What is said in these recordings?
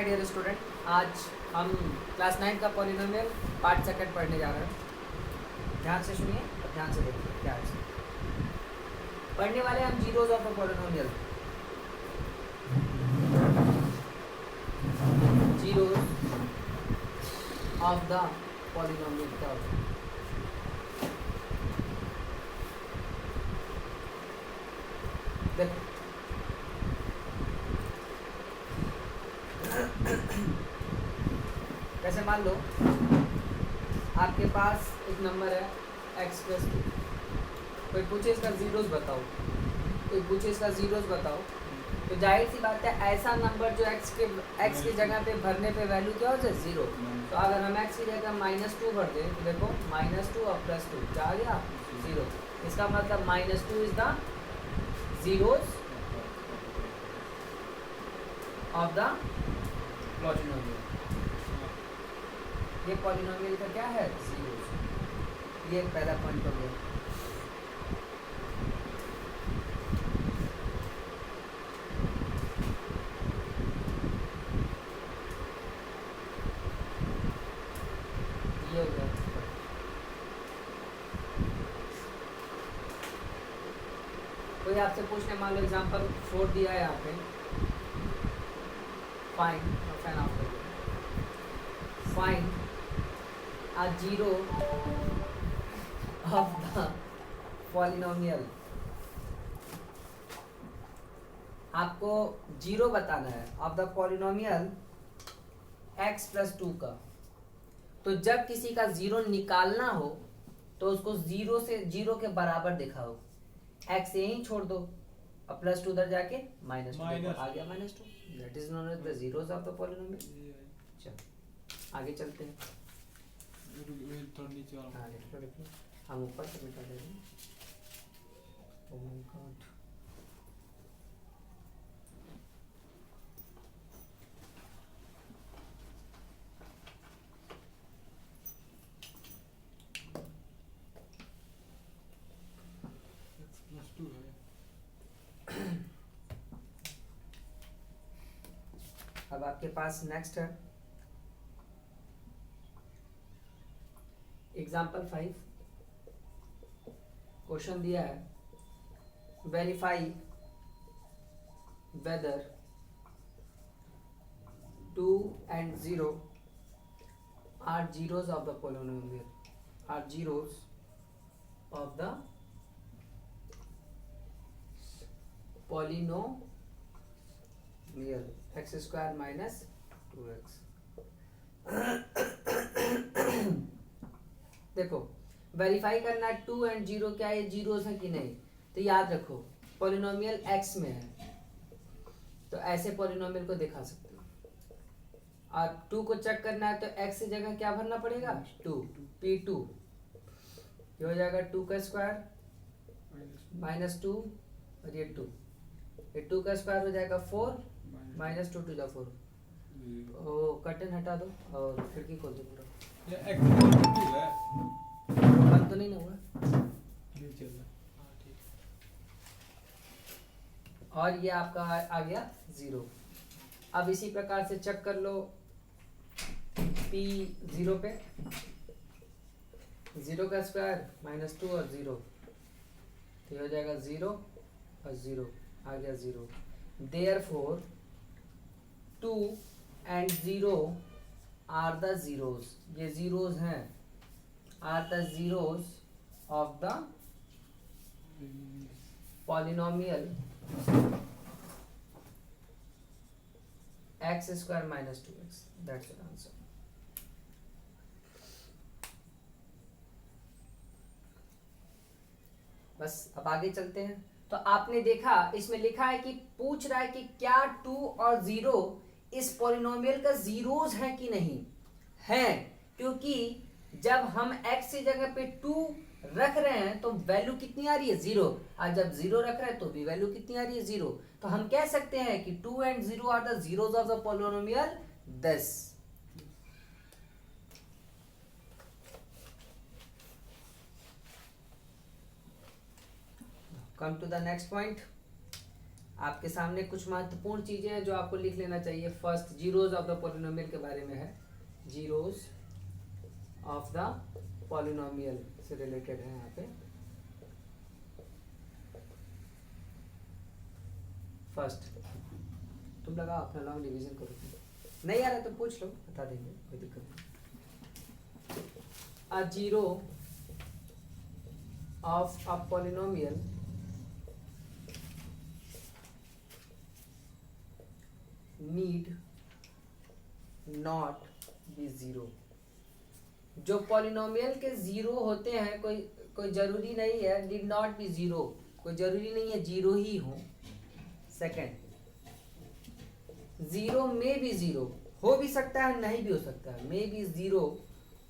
My dear student, आज हम class 9 का पॉलिनोमियल पार्ट सेकंड पढ़ने जा रहे हैं। ध्यान से सुनिए और ध्यान से देखिए क्या है। पढ़ने वाले हम zeros of a polynomial, zeros of the polynomial क्या होता है। देखो कैसे, मान लो आपके पास एक नंबर है x+2, कोई पूछे इसका जीरोस बताओ, कोई पूछे इसका जीरोस बताओ, तो जाहिर सी बात है ऐसा नंबर जो x की जगह पे भरने पे वैल्यू क्या हो जाए, जीरो। तो अगर हम x की जगह -2 भर दें तो देखो -2 और +2 क्या आ गया, जीरो। इसका मतलब -2 is the zeros of the polynomial. ये पॉलिनोमियल का क्या है, जीरोस। ये पहला पॉइंट हो गया। ये हो गया। कोई आपसे पूछने, मान लो एग्जांपल 4 दिया है यहाँ पे, find find a zero of the polynomial। आपको जीरो बताना है ऑफ द पॉलिनोमियल x+2 का। तो जब किसी का जीरो निकालना हो तो उसको जीरो से जीरो के बराबर दिखाओ, x यहीं छोड़ दो और +2 उधर जाके -2 आ गया, -2। That is known as the zeros of the polynomial. चलो आगे चलते हैं। हाँ लिखो, हम ऊपर से मिटा देंगे। Oh my God। अब आपके पास नेक्स्ट है एग्जाम्पल 5। क्वेश्चन दिया है, verify whether 2 and 0 are zeros of the polynomial, are zeros of the polynomial x² - 2x। देखो वेरीफाई करना है 2 and 0 क्या ये जीरोस है कि नहीं। तो याद रखो पॉलिनोमियल x में है तो ऐसे पॉलिनोमियल को दिखा सकते हो। और 2 को चेक करना है तो x की जगह क्या भरना पड़ेगा, 2, p2। ये हो जाएगा 2 का स्क्वायर -2 और ये 2, ये 2 का स्क्वायर हो जाएगा 4 -2 to the 4। कर्टन हटा दो और खिड़की खोल दो पूरा। ये x है, बंद तो नहीं ना हुआ, नहीं चल रहा। हाँ ठीक। और ये आपका आ गया 0। अब इसी प्रकार से चेक कर लो p 0 पे, 0 का स्क्वायर -2 और 0, तो ये हो जाएगा 0 और 0 आ गया 0। Therefore 2 and 0 are the zeros, ये जीरोस हैं, are the zeros of the polynomial x² - 2x। That's the answer. बस अब आगे चलते हैं। तो आपने देखा इसमें लिखा है कि पूछ रहा है कि क्या 2 और 0 इस पॉलिनोमियल का जीरोस है कि नहीं है, क्योंकि जब हम x की जगह पे 2 रख रहे हैं तो वैल्यू कितनी आ रही है, 0। और जब 0 रख रहे हैं तो भी वैल्यू कितनी आ रही है, 0। तो हम कह सकते हैं कि 2 and 0 are the zeros of the polynomial this. Come to the next point. आपके सामने कुछ महत्वपूर्ण चीजें हैं जो आपको लिख लेना चाहिए। First, zeros of the polynomial के बारे में है। जीरोज ऑफ द पॉलिनोमियल से रिलेटेड है यहाँ पे। फर्स्ट, तुम लगाओ अपना लॉन्ग डिवीजन करो, नहीं आ रहा तो पूछ लो, बता देंगे, कोई दिक्कत नहीं। A zero of a polynomial need not be zero. जो पॉलिनोमियल के जीरो होते हैं, कोई जरूरी नहीं है, नीड नॉट बी जीरो, कोई जरूरी नहीं है जीरो ही हो। सेकंड, जीरो में भी जीरो, हो भी सकता है नहीं भी हो सकता है, may be zero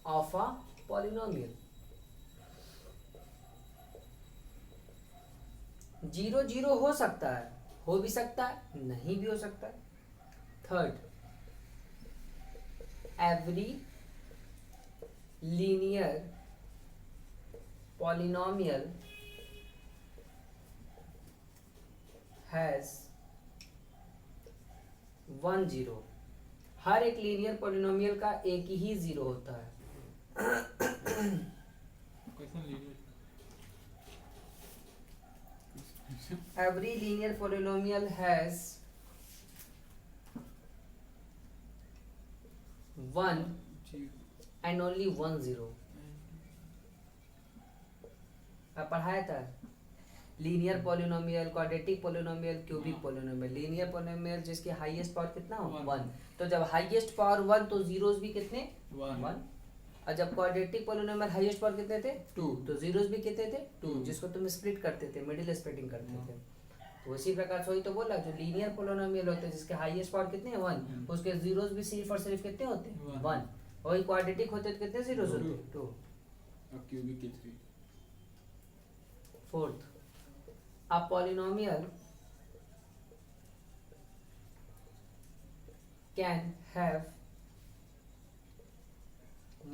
of a polynomial. Zero zero हो सकता है, हो भी सकता है नहीं भी हो सकता है। Third, every linear polynomial has one zero. हर एक लीनियर पॉलिनोमियल का एक ही जीरो होता है। क्वेश्चन लीजिए। Every linear polynomial has one and only one zero. पढ़ाया था linear polynomial, quadratic polynomial, cubic polynomial. Linear polynomial जिसकी हाईएस्ट पावर कितना हो, वन। तो जब हाईएस्ट पावर वन तो जीरोस भी कितने, वन। और जब क्वाड्रेटिक पॉलिनोमियल हाईएस्ट पावर कितने थे, टू, तो जीरोस भी कितने थे, टू, जिसको तुम स्प्लिट करते थे, मिडिल स्प्लिटिंग करते थे। तो उसी प्रकार से वही तो बोला, जो लीनियर पॉलिनोमियल होते हैं जिसके हाईएस्ट पावर कितने हैं, वन, उसके जीरोस भी सिर्फ और सिर्फ कितने होते हैं, वन। वही क्वाड्रेटिक होते तो कितने जीरोस होते, टू। और क्यूबिक के 3। Fourth, a polynomial can have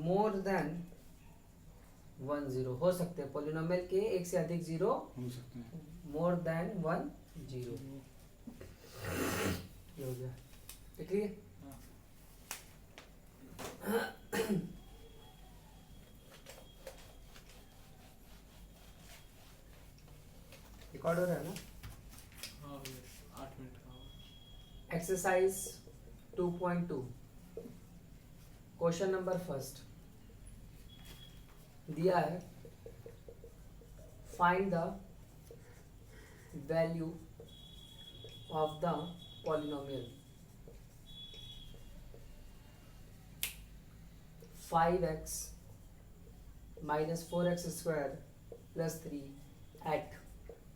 more than one zero. हो सकते हैं पॉलिनोमियल के एक से अधिक जीरो हो सकते हैं, मोर देन वन जीरो। हो गया, ठीक है। रिकॉर्ड हो रहा है ना? हाँ 8 मिनट का। एक्सरसाइज 2.2 क्वेश्चन नंबर फर्स्ट दिया है, find the value of the polynomial 5x minus 4x square plus 3 at.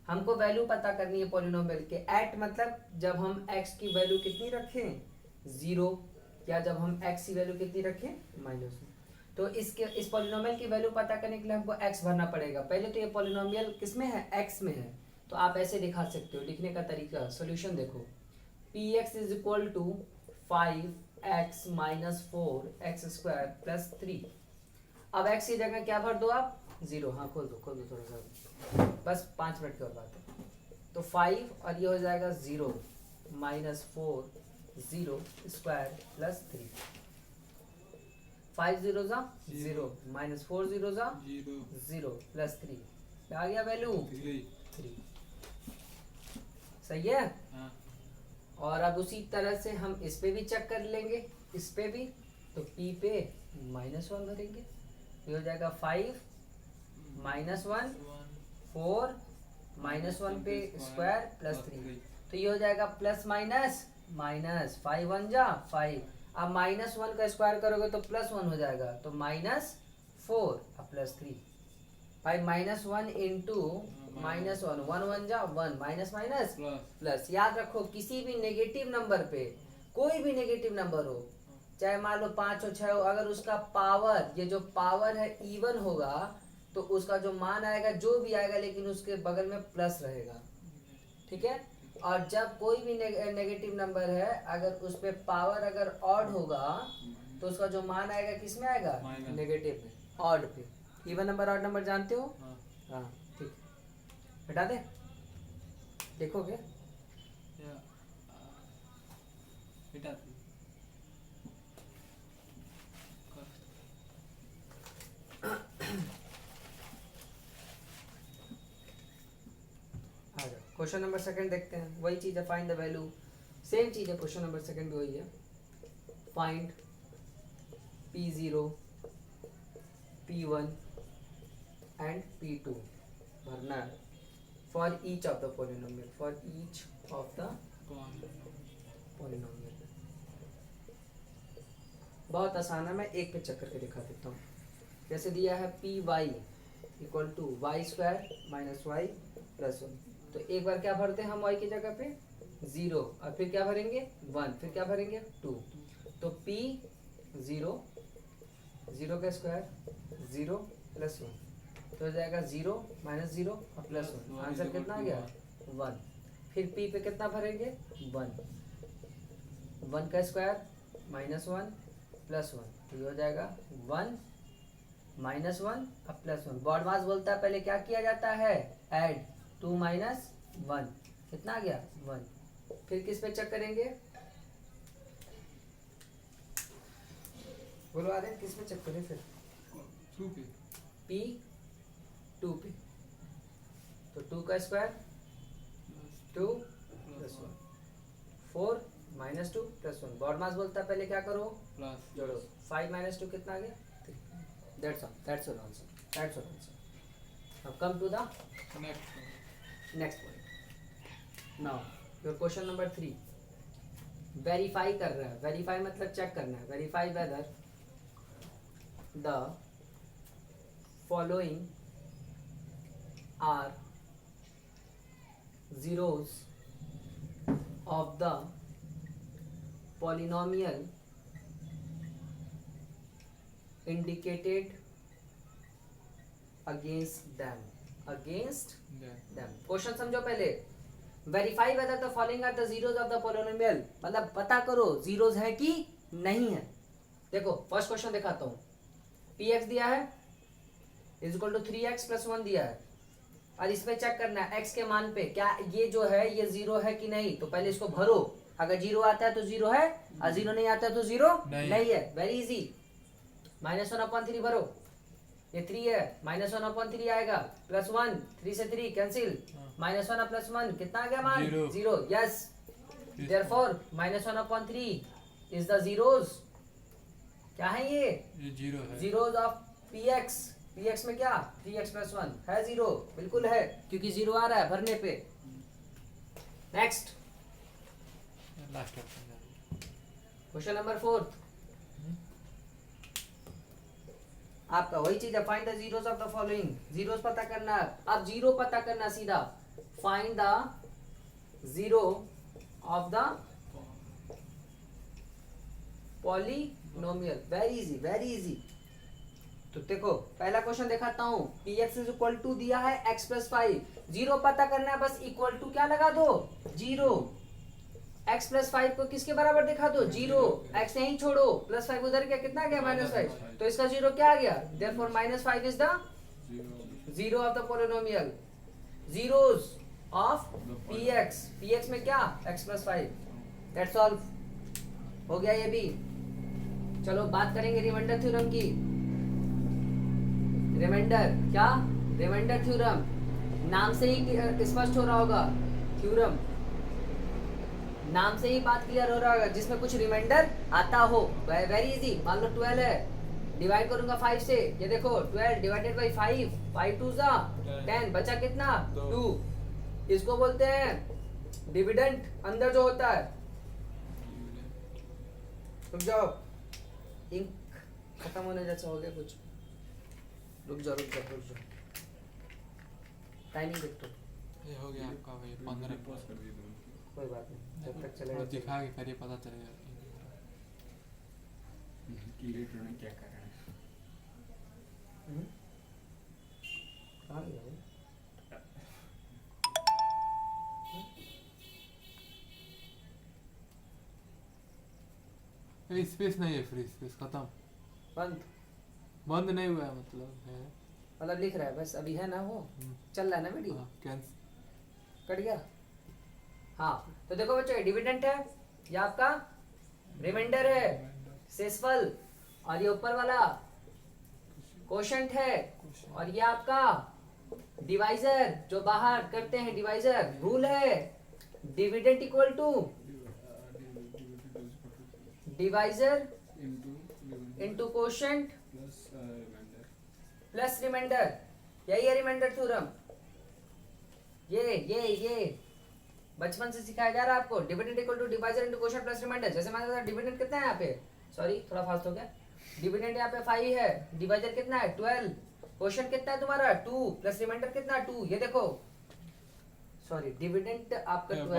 हमको वैल्यू पता करनी है पॉलिनोमियल के। एट मतलब जब हम x की वैल्यू कितनी रखें, जीरो, या जब हम x की वैल्यू कितनी रखें, माइनस। तो इस पॉलिनोमियल की वैल्यू पता करने के लिए हमको x भरना पड़ेगा। पहले तो ये पॉलिनोमियल किस में है, x में है, तो आप ऐसे दिखा सकते हो। लिखने का तरीका, सॉल्यूशन देखो, px is equal to 5x minus 4x square plus 3। अब x की जगह क्या भर दो आप, जीरो। हाँ खोल दो थोड़ा सा, बस 5 मिनट की और बात है। तो 5 और ये हो जाएगा 0 माइनस 4 0 स्क्वायर प्लस 3। 5 जीरो जा 0 माइनस 4 जीरो जा 0 प्लस 3, क्या आ गया वैल्यू, 3। सही है। हाँ। और अब उसी तरह से हम इस पे भी चेक कर लेंगे, इस पे भी। तो p पे -1 भरेंगे, ये हो जाएगा 5 -1 4 -1 पे स्क्वायर प्लस 3। तो ये हो जाएगा प्लस माइनस माइनस, 5 1 जा 5। अब -1 का स्क्वायर करोगे तो +1 हो जाएगा, तो -4 अब प्लस 3। 5 -1 इंटू -1, 1 1 जा 1, माइनस माइनस प्लस। याद रखो किसी भी नेगेटिव नंबर पे, कोई भी नेगेटिव नंबर हो, चाहे मान लो 5 हो 6 हो, अगर उसका पावर, ये जो पावर है इवन होगा तो उसका जो मान आएगा जो भी आएगा, लेकिन उसके बगल में प्लस रहेगा, ठीक है। और जब कोई भी नेगेटिव नंबर है, अगर उस पे पावर अगर ऑड होगा तो उसका जो मान आएगा किस में आएगा, नेगेटिव में, ऑड पे। इवन नंबर ऑड नंबर जानते हो, हाँ ठीक। हटा दे, देखोगे बेटा तू कर आ जाओ क्वेश्चन नंबर सेकंड देखते हैं। वही चीज़ है, फाइंड द वैल्यू, सेम चीज़ है, क्वेश्चन नंबर सेकंड भी वही है। Find P0 P1 and P2 भरना है for each of the polynomial, for each of the कौन पॉलिनोमियल। बहुत आसान है, मैं एक पे चेक करके दिखा देता हूँ। जैसे दिया है Py equal to y square minus y plus 1, तो एक बार क्या भरते हैं हम y की जगह पे 0, और फिर क्या भरेंगे 1, फिर क्या भरेंगे 2, तो P 0 0 का स्क्वायर 0 प्लस 1, तो हो जाएगा 0 माइनस 0 और प्लस 1, आंसर कितना आ गया 1। फिर P पे कितना भरेंगे 1, 1 का स्क्वायर माइनस 1 प्लस 1, तो ये हो जाएगा 1 माइनस 1 अब प्लस 1। बॉड मास बोलता है पहले क्या किया जाता है, ऐड 2 माइनस 1, कितना आ गया 1। फिर किस पे चेक करेंगे, बोलो आर्यन किस पे चेक करें फिर, 2 पे P 2 पे, तो 2 का square 2 plus 1, 4 minus 2 plus 1। BODMAS बोलता है पहले क्या करो, प्लस जोड़ो, 5 माइनस 2 कितना आ गया 3। That's all. That's all answer. That's all answer. Now come to the next point. Now your question number 3. Verify कर रहा है, verify मतलब check करना है, verify whether the following are zeros of the polynomial indicated against them, against them। Question समझो पहले, verify whether the following are the zeros of the polynomial, मतलब पता करो जीरोस है कि नहीं है। देखो फर्स्ट क्वेश्चन दिखाता हूँ, px दिया है is equal to 3x plus 1 दिया है, और इसमें चेक करना है x के मान पे क्या ये जो है ये जीरो है कि नहीं, तो पहले इसको भरो, अगर जीरो आता है तो जीरो है, और जीरो नहीं आता है तो जीरो नहीं है। वेरी इजी, -1/3 भरो, ये 3 है, -1/3 आएगा, प्लस 1, 3 से 3 कैंसिल, -1 प्लस 1 कितना आ गया मान 0। Yes, therefore -1/3 is the zeros, क्या है ये जीरो है, जीरोस ऑफ px। px में क्या 3x प्लस 1 है जीरो, बिल्कुल है क्योंकि जीरो आ रहा है भरने पे। नेक्स्ट लास्ट क्वेश्चन नंबर 4, आपका वही चीज है, find the zeros of the following, zeros पता करना है। अब जीरो पता करना सीधा, find the zero of the polynomial, very easy very easy. तो देखो पहला क्वेश्चन दिखाता हूँ, px इज इक्वल टू दिया है x प्लस 5, जीरो पता करना है, बस इक्वल टू क्या लगा दो जीरो, x प्लस 5 को किसके बराबर दिखा दो जीरो, x नहीं छोड़ो, प्लस 5 उधर क्या कितना आ गया -5, तो इसका जीरो क्या आ गया, therefore -5 is the zero of the polynomial. Zeros of px, px में क्या x प्लस 5, दैट्स ऑल, हो गया ये भी। चलो बात करेंगे रिमाइंडर थ्योरम की। रिमाइंडर क्या, रिमाइंडर थ्योरम, नाम से ही स्पष्ट हो रहा होगा, थ्योरम नाम से ही बात क्लियर हो रहा होगा, जिसमें कुछ रिमाइंडर आता हो। वेरी इजी, मान लो 12 है, डिवाइड करूंगा 5 से, ये देखो 12 डिवाइडेड बाई 5, 5 2 जा 10, बचा कितना 2, इसको बोलते हैं डिविडेंड, अंदर जो होता है। रुक जाओ, इंक खत्म होने जैसा हो गया कुछ, रुक जाओ रुक जाओ रुक जाओ, टाइमिंग देख दो, ये हो गया आपका भाई 15 पॉज कर दिए तुम। कोई बात नहीं, जब तक थोड़ा चलेगा दिखा के करिए, पता चलेगा की रेट में क्या कर रहे हैं। कहाँ गया वो? ये स्पेस नहीं है, फ्री स्पेस खत्म, बंद, बंद नहीं हुआ है, मतलब है मतलब लिख रहा है बस, अभी है ना वो चल रहा है ना वीडियो, कैंसिल कट गया। हाँ तो देखो बच्चों, डिविडेंड है ये आपका रिमाइंडर है, शेषफल, और ये ऊपर वाला कोशंट है, और ये आपका डिवाइजर जो बाहर करते हैं, डिवाइजर रूल है, dividend equal to divisor into quotient plus remainder. यही है रिमाइंडर थ्योरम। ये बचपन से सिखाया जा रहा है आपको, dividend equal to divisor into quotient plus remainder. जैसे मान लो डिविडेंड कितना है यहाँ पे, सॉरी थोड़ा फास्ट हो गया, डिविडेंड यहाँ पे 5 है, डिवाइजर कितना है 12, कोशंट कितना है तुम्हारा 2 प्लस रिमाइंडर कितना 2, ये देखो, सॉरी डिविडेंड आपका 12